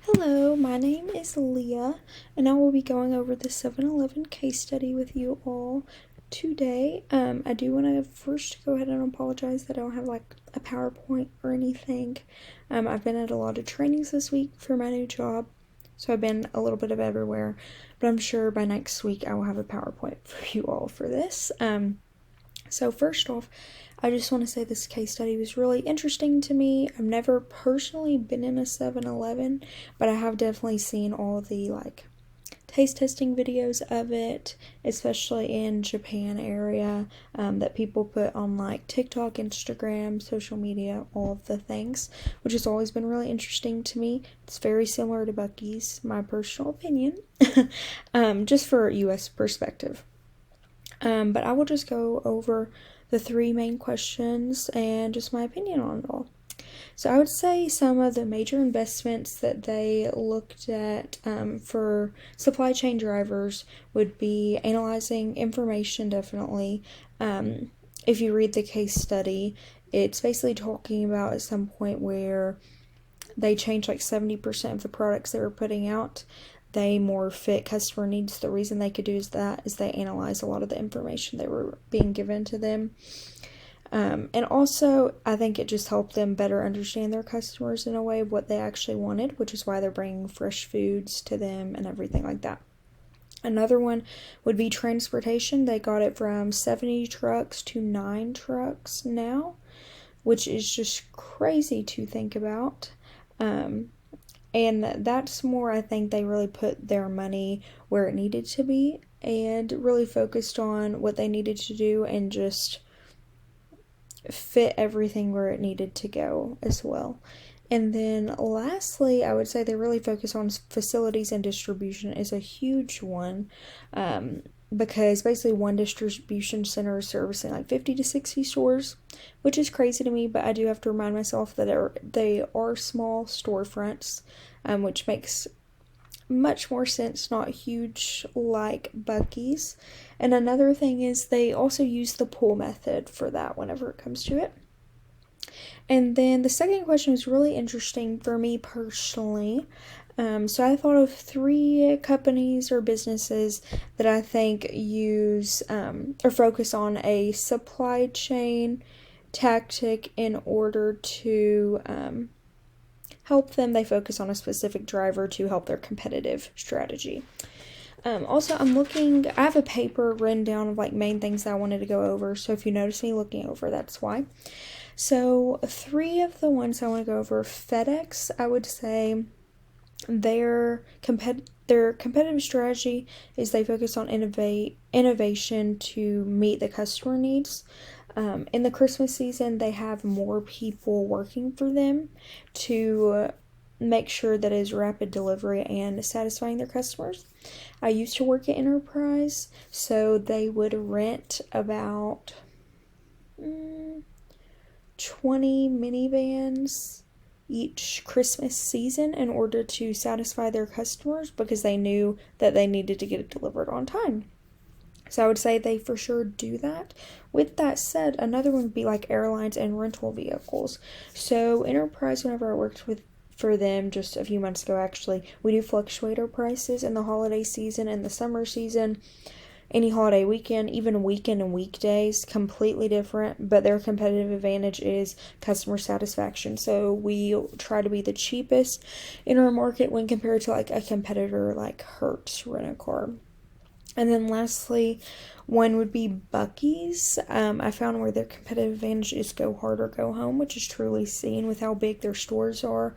Hello, my name is Leah, and I will be going over the 7-Eleven case study with you all today. I do want to first go ahead and apologize that I don't have like a PowerPoint or anything. I've been at a lot of trainings this week for my new job, so I've been a little bit of everywhere, but I'm sure by next week I will have a PowerPoint for you all for this. So first off, I just want to say this case study was really interesting to me. I've never personally been in a 7-Eleven, but I have definitely seen all the taste testing videos of it, especially in Japan area, that people put on like TikTok, Instagram, social media, all of the things, which has always been really interesting to me. It's very similar to Buc-ee's, my personal opinion, just for US perspective. But I will just go over the three main questions and just my opinion on it all. So I would say some of the major investments that they looked at for supply chain drivers would be analyzing information, definitely. If you read the case study, it's basically talking about at some point where they changed like 70% of the products they were putting out. They more fit customer needs. The reason they could do that is they analyze a lot of the information that were being given to them. And also, I think it just helped them better understand their customers in a way of what they actually wanted, which is why they're bringing fresh foods to them and everything like that. Another one would be transportation. They got it from 70 trucks to 9 trucks now, which is just crazy to think about. And that's more, I think they really put their money where it needed to be and really focused on what they needed to do and just fit everything where it needed to go as well. And then lastly, I would say they really focus on facilities and distribution is a huge one, because basically one distribution center is servicing like 50 to 60 stores, which is crazy to me, but I do have to remind myself that they are small storefronts, which makes much more sense, not huge like Buc-ee's. And another thing is they also use the pull method for that whenever it comes to it. And then the second question was really interesting for me personally. So I thought of 3 companies or businesses that I think use or focus on a supply chain tactic in order to help them. They focus on a specific driver to help their competitive strategy. Also, I have a paper written down of like main things that I wanted to go over. So if you notice me looking over, that's why. So 3 of the ones I want to go over, FedEx, I would say their competitive strategy is they focus on innovation to meet the customer needs. In the Christmas season, they have more people working for them to make sure that it is rapid delivery and satisfying their customers. I used to work at Enterprise, so they would rent about 20 minivans each Christmas season in order to satisfy their customers because they knew that they needed to get it delivered on time. So I would say they for sure do that. With that said, another one would be like airlines and rental vehicles. So Enterprise, whenever I worked for them just a few months ago, actually, we do fluctuate our prices in the holiday season and the summer season. Any holiday weekend, even weekend and weekdays, completely different, but their competitive advantage is customer satisfaction. So we try to be the cheapest in our market when compared to like a competitor like Hertz Rent-A-Car. And then lastly, one would be Buc-ee's. I found where their competitive advantage is go hard or go home, which is truly seen with how big their stores are.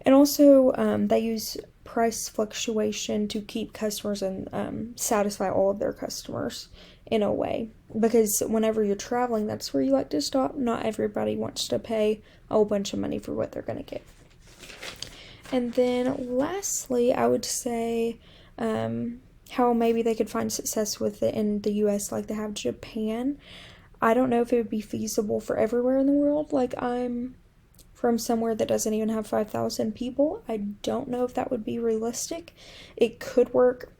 And also, they use price fluctuation to keep customers and satisfy all of their customers in a way. Because whenever you're traveling, that's where you like to stop. Not everybody wants to pay a whole bunch of money for what they're going to get. And then lastly, I would say how maybe they could find success with it in the US like they have Japan. I don't know if it would be feasible for everywhere in the world. Like, I'm from somewhere that doesn't even have 5,000 people. I don't know if that would be realistic. It could work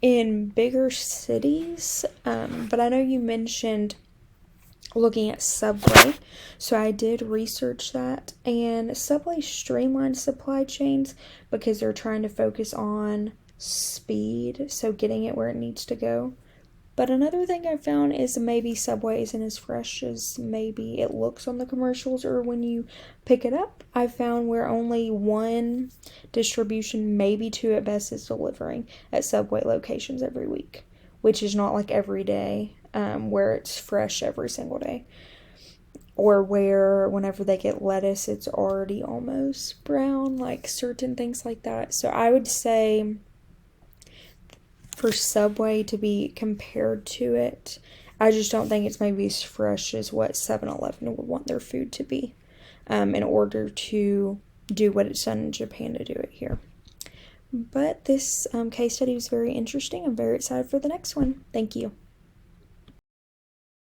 in bigger cities, but I know you mentioned looking at Subway. So I did research that, and Subway streamlined supply chains because they're trying to focus on speed, so getting it where it needs to go. But another thing I found is maybe Subway isn't as fresh as maybe it looks on the commercials or when you pick it up. I found where only one distribution, maybe two at best, is delivering at Subway locations every week, which is not like every day, where it's fresh every single day. Or where whenever they get lettuce, it's already almost brown, like certain things like that. So I would say for Subway to be compared to it, I just don't think it's maybe as fresh as what 7-Eleven would want their food to be, in order to do what it's done in Japan to do it here. But this case study was very interesting. I'm very excited for the next one. Thank you.